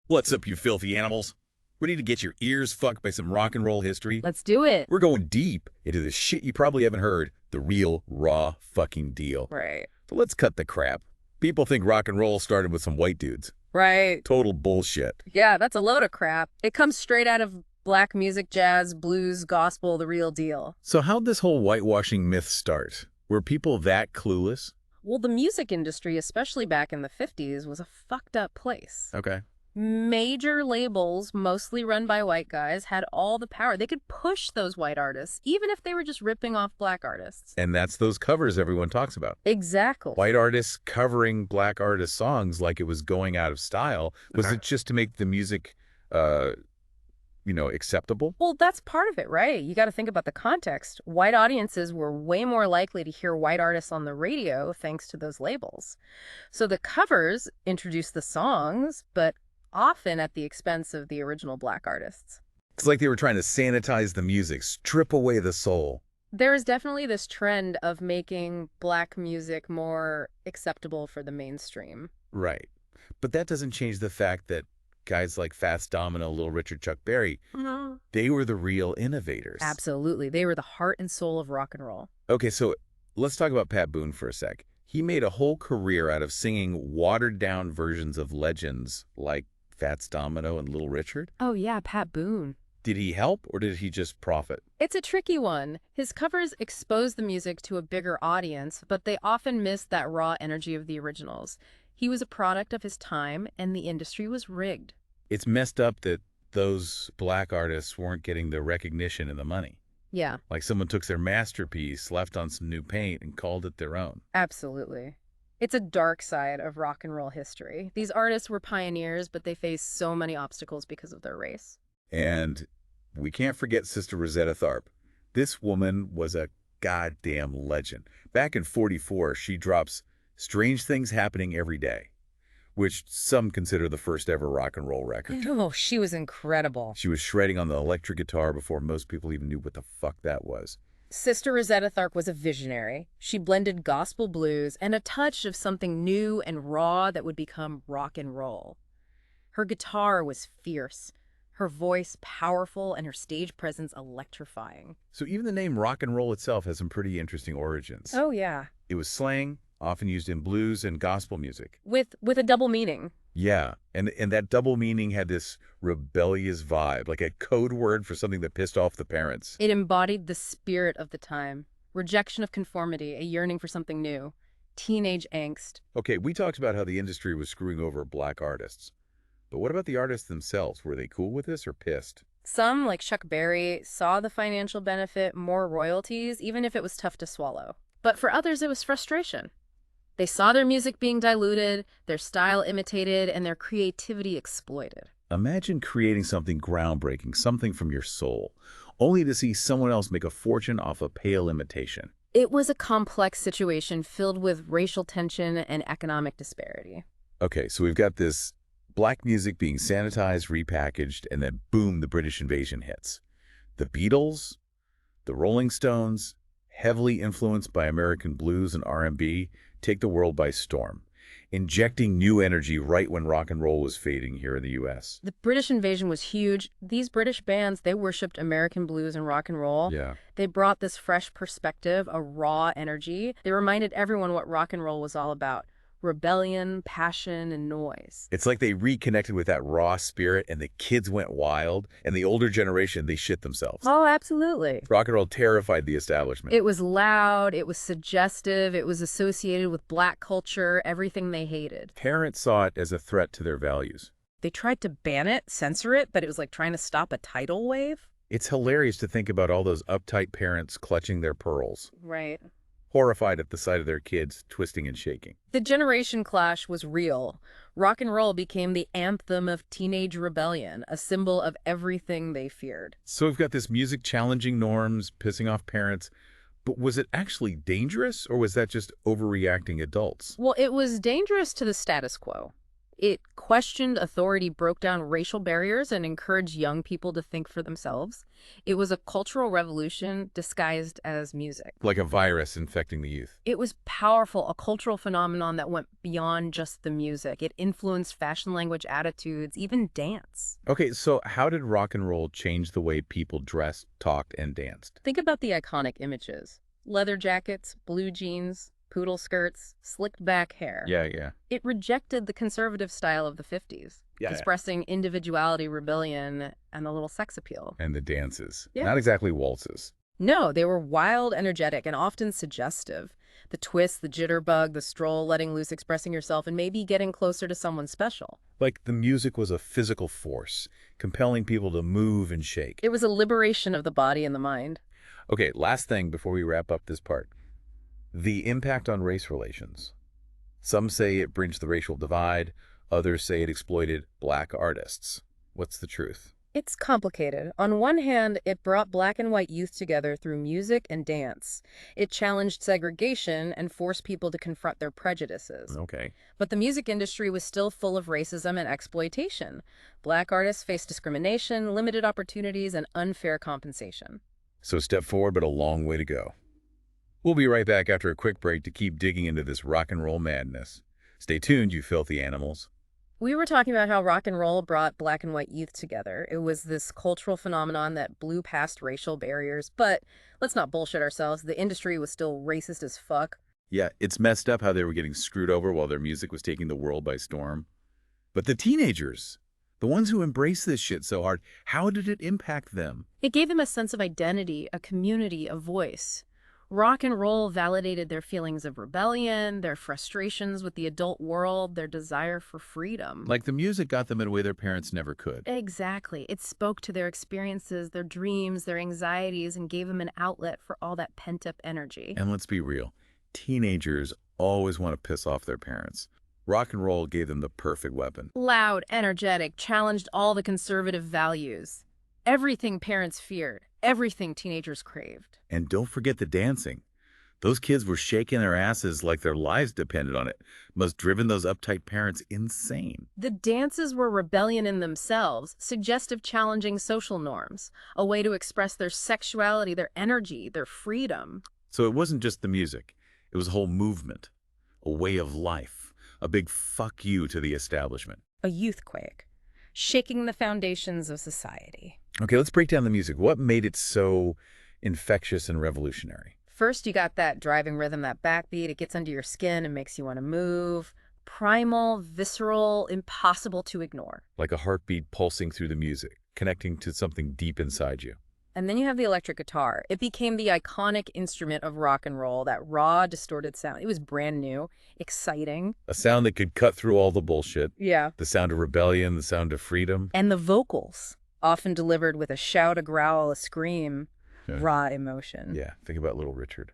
What's up, you filthy animals? Ready to get your ears fucked by some rock and roll history? Let's do it. We're going deep into the shit you probably haven't heard, the real, raw fucking deal. Right. So let's cut the crap. People think rock and roll started with some white dudes. Right. Total bullshit. Yeah, that's a load of crap. It comes straight out of black music, jazz, blues, gospel, the real deal. So how'd this whole whitewashing myth start? Were people that clueless? Well, the music industry, especially back in the 50s, was a fucked up place. Okay. Major labels, mostly run by white guys, had all the power. They could push those white artists, even if they were just ripping off black artists. And that's those covers everyone talks about. Exactly. White artists covering black artists' songs like it was going out of style. Was it just to make the music, acceptable? Well, that's part of it, right? You got to think about the context. White audiences were way more likely to hear white artists on the radio thanks to those labels. So the covers introduced the songs, but often at the expense of the original black artists. It's like they were trying to sanitize the music, strip away the soul. There is definitely this trend of making black music more acceptable for the mainstream. Right. But that doesn't change the fact that guys like Fats Domino, Little Richard, Chuck Berry, they were the real innovators. Absolutely. They were the heart and soul of rock and roll. Okay, so let's talk about Pat Boone for a sec. He made a whole career out of singing watered-down versions of legends like Fats Domino and Little Richard. Oh yeah, Pat Boone. Did he help or did he just profit? It's a tricky one. His covers expose the music to a bigger audience, but they often miss that raw energy of the originals. He was a product of his time, and the industry was rigged. It's messed up that those black artists weren't getting the recognition and the money. Yeah, Like someone took their masterpiece, left on some new paint, and called it their own. absolutely. It's a dark side of rock and roll history. These artists were pioneers, but they faced so many obstacles because of their race. And we can't forget Sister Rosetta Tharpe. This woman was a goddamn legend. Back in '44, she drops Strange Things Happening Every Day, which some consider the first ever rock and roll record. Oh, she was incredible. She was shredding on the electric guitar before most people even knew what the fuck that was. Sister Rosetta Tharpe was a visionary. She blended gospel blues and a touch of something new and raw that would become rock and roll. Her guitar was fierce, her voice powerful, and her stage presence electrifying. So even the name rock and roll itself has some pretty interesting origins. Oh, yeah. It was slang, often used in blues and gospel music. With a double meaning. Yeah, and that double meaning had this rebellious vibe, like a code word for something that pissed off the parents. It embodied the spirit of the time. Rejection of conformity, a yearning for something new. Teenage angst. Okay, we talked about how the industry was screwing over black artists. But what about the artists themselves? Were they cool with this or pissed? Some, like Chuck Berry, saw the financial benefit, more royalties, even if it was tough to swallow. But for others, it was frustration. They saw their music being diluted, their style imitated, and their creativity exploited. Imagine creating something groundbreaking, something from your soul, only to see someone else make a fortune off a pale imitation. It was a complex situation filled with racial tension and economic disparity. Okay, so we've got this black music being sanitized, repackaged, and then boom, the British invasion hits. The Beatles, the Rolling Stones, heavily influenced by American blues and R&B, take the world by storm, injecting new energy right when rock and roll was fading here in the U.S. The British invasion was huge. These British bands, they worshipped American blues and rock and roll. Yeah. They brought this fresh perspective, a raw energy. They reminded everyone what rock and roll was all about. Rebellion, passion, and noise. It's like they reconnected with that raw spirit and the kids went wild, and the older generation, they shit themselves. Oh, absolutely. Rock and roll terrified the establishment. It was loud, it was suggestive, it was associated with black culture, everything they hated. Parents saw it as a threat to their values. They tried to ban it, censor it, but it was like trying to stop a tidal wave. It's hilarious to think about all those uptight parents clutching their pearls, Right. horrified at the sight of their kids twisting and shaking. The generation clash was real. Rock and roll became the anthem of teenage rebellion, a symbol of everything they feared. So we've got this music challenging norms, pissing off parents. But was it actually dangerous, or was that just overreacting adults? Well, it was dangerous to the status quo. It questioned authority, broke down racial barriers, and encouraged young people to think for themselves. It was a cultural revolution disguised as music. Like a virus infecting the youth. It was powerful, a cultural phenomenon that went beyond just the music. It influenced fashion, language, attitudes, even dance. Okay, so how did rock and roll change the way people dressed, talked, and danced? Think about the iconic images. Leather jackets, blue jeans, poodle skirts, slicked back hair. Yeah. It rejected the conservative style of the 50s, Yeah. expressing individuality, rebellion, and a little sex appeal. And the dances. Yeah. Not exactly waltzes. No, they were wild, energetic, and often suggestive. The twist, the jitterbug, the stroll, letting loose, expressing yourself, and maybe getting closer to someone special. Like the music was a physical force, compelling people to move and shake. It was a liberation of the body and the mind. Okay, last thing before we wrap up this part. The impact on race relations. Some say it bridged the racial divide. Others say it exploited black artists. What's the truth? It's complicated. On one hand, it brought black and white youth together through music and dance. It challenged segregation and forced people to confront their prejudices. Okay. But the music industry was still full of racism and exploitation. Black artists faced discrimination, limited opportunities, and unfair compensation. So step forward, but a long way to go. We'll be right back after a quick break to keep digging into this rock and roll madness. Stay tuned, you filthy animals. We were talking about how rock and roll brought black and white youth together. It was this cultural phenomenon that blew past racial barriers. But let's not bullshit ourselves. The industry was still racist as fuck. Yeah, it's messed up how they were getting screwed over while their music was taking the world by storm. But the teenagers, the ones who embrace this shit so hard, how did it impact them? It gave them a sense of identity, a community, a voice. Rock and roll validated their feelings of rebellion, their frustrations with the adult world, their desire for freedom. Like the music got them in a way their parents never could. Exactly. It spoke to their experiences, their dreams, their anxieties, and gave them an outlet for all that pent-up energy. And let's be real, teenagers always want to piss off their parents. Rock and roll gave them the perfect weapon. Loud, energetic, challenged all the conservative values. Everything parents feared, everything teenagers craved. And don't forget the dancing. Those kids were shaking their asses like their lives depended on it. Must driven those uptight parents insane. The dances were rebellion in themselves, suggestive, challenging social norms, a way to express their sexuality, their energy, their freedom. So it wasn't just the music. It was a whole movement, a way of life, a big fuck you to the establishment. A youthquake, shaking the foundations of society. Okay, let's break down the music. What made it so infectious and revolutionary? First, you got that driving rhythm, that backbeat. It gets under your skin and makes you want to move. Primal, visceral, impossible to ignore. Like a heartbeat pulsing through the music, connecting to something deep inside you. And then you have the electric guitar. It became the iconic instrument of rock and roll, that raw, distorted sound. It was brand new, exciting. A sound that could cut through all the bullshit. Yeah. The sound of rebellion, the sound of freedom. And the vocals, often delivered with a shout, a growl, a scream, raw emotion. Yeah, think about Little Richard.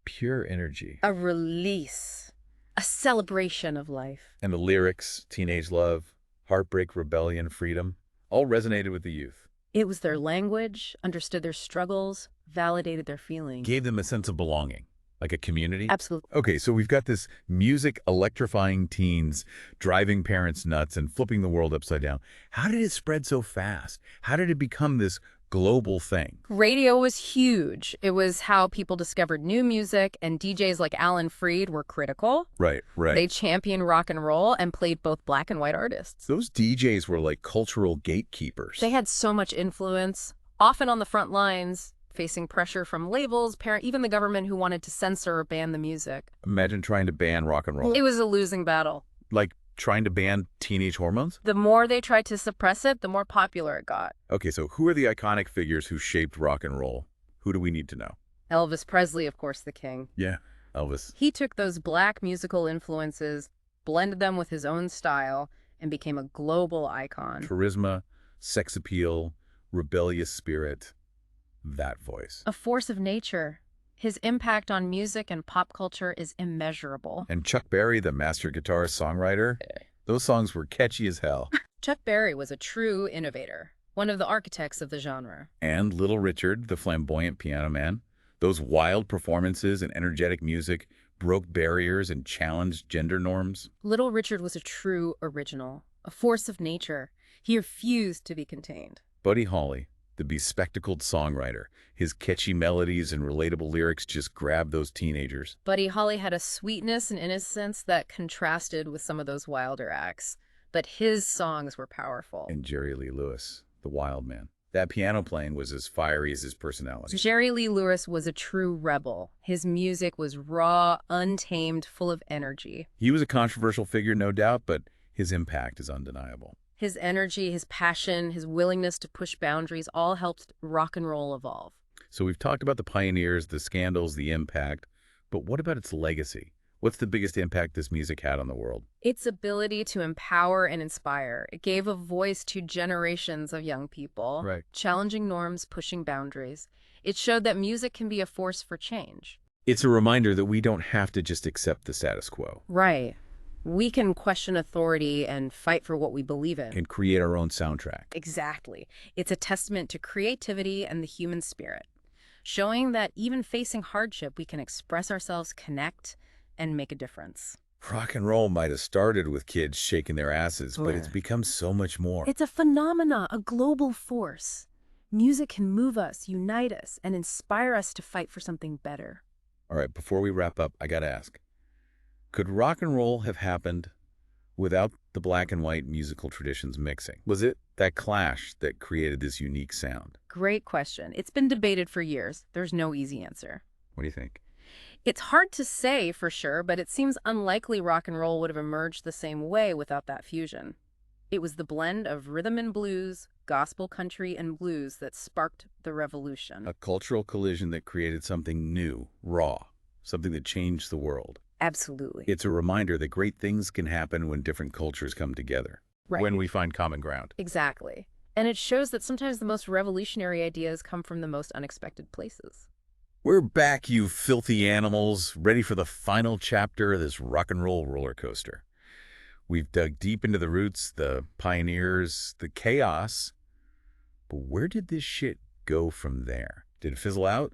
Pure energy. A release, a celebration of life. And the lyrics, teenage love, heartbreak, rebellion, freedom, all resonated with the youth. It was their language, understood their struggles, validated their feelings. Gave them a sense of belonging, like a community. Absolutely. Okay, so we've got this music electrifying teens, driving parents nuts, and flipping the world upside down. How did it spread so fast? How did it become this global thing? Radio was huge. It was how people discovered new music, and DJs like Alan Freed were critical. Right. They championed rock and roll and played both black and white artists. Those DJs were like cultural gatekeepers. They had so much influence, often on the front lines, facing pressure from labels, even the government who wanted to censor or ban the music. Imagine trying to ban rock and roll. It was a losing battle. Like trying to ban teenage hormones? The more they tried to suppress it, the more popular it got. Okay, so who are the iconic figures who shaped rock and roll? Who do we need to know? Elvis Presley, of course, the king. Yeah, Elvis. He took those black musical influences, blended them with his own style, and became a global icon. Charisma, sex appeal, rebellious spirit, that voice. A force of nature. His impact on music and pop culture is immeasurable. And Chuck Berry, the master guitarist songwriter, those songs were catchy as hell. Chuck Berry was a true innovator, one of the architects of the genre. And Little Richard, the flamboyant piano man. Those wild performances and energetic music broke barriers and challenged gender norms. Little Richard was a true original, a force of nature. He refused to be contained. Buddy Holly, the bespectacled songwriter, his catchy melodies and relatable lyrics just grabbed those teenagers. Buddy Holly had a sweetness and innocence that contrasted with some of those wilder acts, but his songs were powerful. And Jerry Lee Lewis, the wild man. That piano playing was as fiery as his personality. Jerry Lee Lewis was a true rebel. His music was raw, untamed, full of energy. He was a controversial figure, no doubt, but his impact is undeniable. His energy, his passion, his willingness to push boundaries all helped rock and roll evolve. So we've talked about the pioneers, the scandals, the impact, but what about its legacy? What's the biggest impact this music had on the world? Its ability to empower and inspire. It gave a voice to generations of young people, Right. challenging norms, pushing boundaries. It showed that music can be a force for change. It's a reminder that we don't have to just accept the status quo Right. We can question authority and fight for what we believe in. and create our own soundtrack. Exactly. It's a testament to creativity and the human spirit, showing that even facing hardship, we can express ourselves, connect, and make a difference. Rock and roll might have started with kids shaking their asses, but it's Sure. become so much more. It's a phenomena, a global force. Music can move us, unite us, and inspire us to fight for something better. All right, before we wrap up, I gotta ask, could rock and roll have happened without the black and white musical traditions mixing? Was it that clash that created this unique sound? Great question. It's been debated for years. There's no easy answer. What do you think? It's hard to say for sure, but it seems unlikely rock and roll would have emerged the same way without that fusion. It was the blend of rhythm and blues, gospel, country, and blues that sparked the revolution. A cultural collision that created something new, raw, something that changed the world. Absolutely. It's a reminder that great things can happen when different cultures come together, Right. when we find common ground. Exactly. And it shows that sometimes the most revolutionary ideas come from the most unexpected places. We're back, you filthy animals, ready for the final chapter of this rock and roll roller coaster. We've dug deep into the roots, the pioneers, the chaos. But where did this shit go from there? Did it fizzle out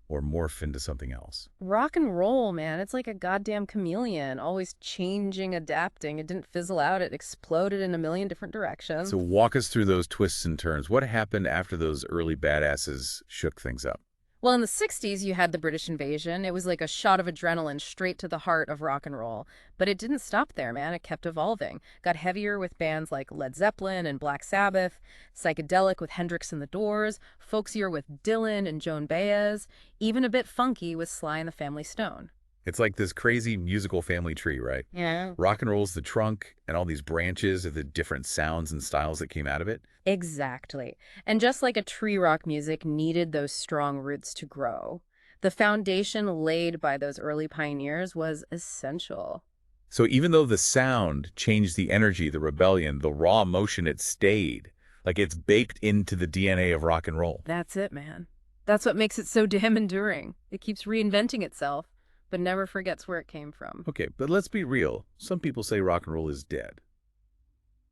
or morph into something else? Rock and roll, man, it's like a goddamn chameleon, always changing, adapting. It didn't fizzle out, it exploded in a million different directions. So walk us through those twists and turns. What happened after those early badasses shook things up? Well, in the 60s, you had the British invasion. It was like a shot of adrenaline straight to the heart of rock and roll. But it didn't stop there, man. It kept evolving. Got heavier with bands like Led Zeppelin and Black Sabbath, psychedelic with Hendrix and the Doors, folksier with Dylan and Joan Baez, even a bit funky with Sly and the Family Stone. It's like this crazy musical family tree, right? Yeah. Rock and roll's the trunk, and all these branches of the different sounds and styles that came out of it. Exactly. And just like a tree, rock music needed those strong roots to grow, the foundation laid by those early pioneers was essential. So even though the sound changed the energy, the rebellion, the raw emotion, it stayed. Like it's baked into the DNA of rock and roll. That's it, man. That's what makes it so damn enduring. It keeps reinventing itself, but never forgets where it came from. Okay, but let's be real. Some people say rock and roll is dead.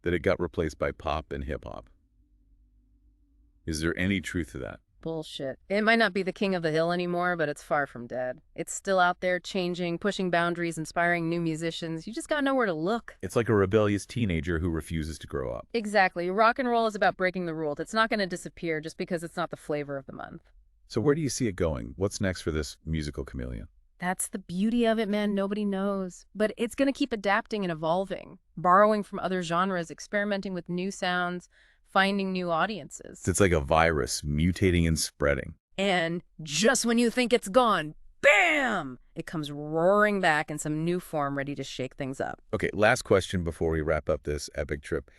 That it got replaced by pop and hip-hop. Is there any truth to that? Bullshit. It might not be the king of the hill anymore, but it's far from dead. It's still out there changing, pushing boundaries, inspiring new musicians. You just gotta know where to look. It's like a rebellious teenager who refuses to grow up. Exactly. Rock and roll is about breaking the rules. It's not gonna disappear just because it's not the flavor of the month. So where do you see it going? What's next for this musical chameleon? That's the beauty of it, man. Nobody knows. But it's going to keep adapting and evolving, borrowing from other genres, experimenting with new sounds, finding new audiences. It's like a virus, mutating and spreading. And just when you think it's gone, bam! It comes roaring back in some new form ready to shake things up. Okay, last question before we wrap up this epic trip.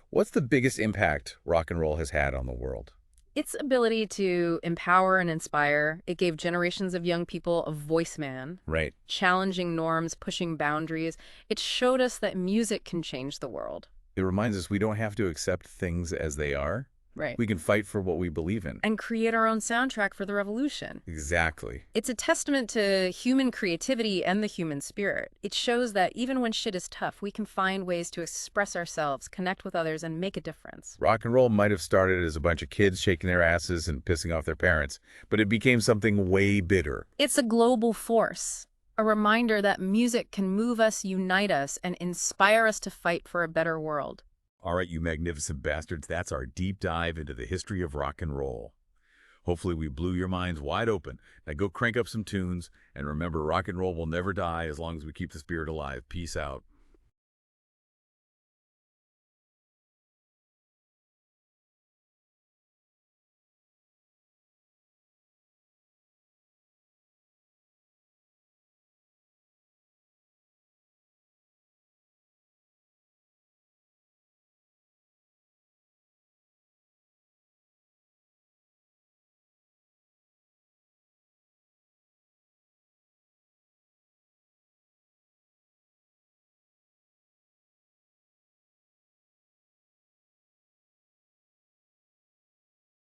What's the biggest impact rock and roll has had on the world? Its ability to empower and inspire, it gave generations of young people a voice, man. Right. Challenging norms, pushing boundaries. It showed us that music can change the world. It reminds us we don't have to accept things as they are. Right. We can fight for what we believe in. And create our own soundtrack for the revolution. Exactly. It's a testament to human creativity and the human spirit. It shows that even when shit is tough, we can find ways to express ourselves, connect with others, and make a difference. Rock and roll might have started as a bunch of kids shaking their asses and pissing off their parents, but it became something way bigger. It's a global force, A reminder that music can move us, unite us, and inspire us to fight for a better world. All right, you magnificent bastards, that's our deep dive into the history of rock and roll. Hopefully we blew your minds wide open. Now go crank up some tunes, and remember, rock and roll will never die as long as we keep the spirit alive. Peace out.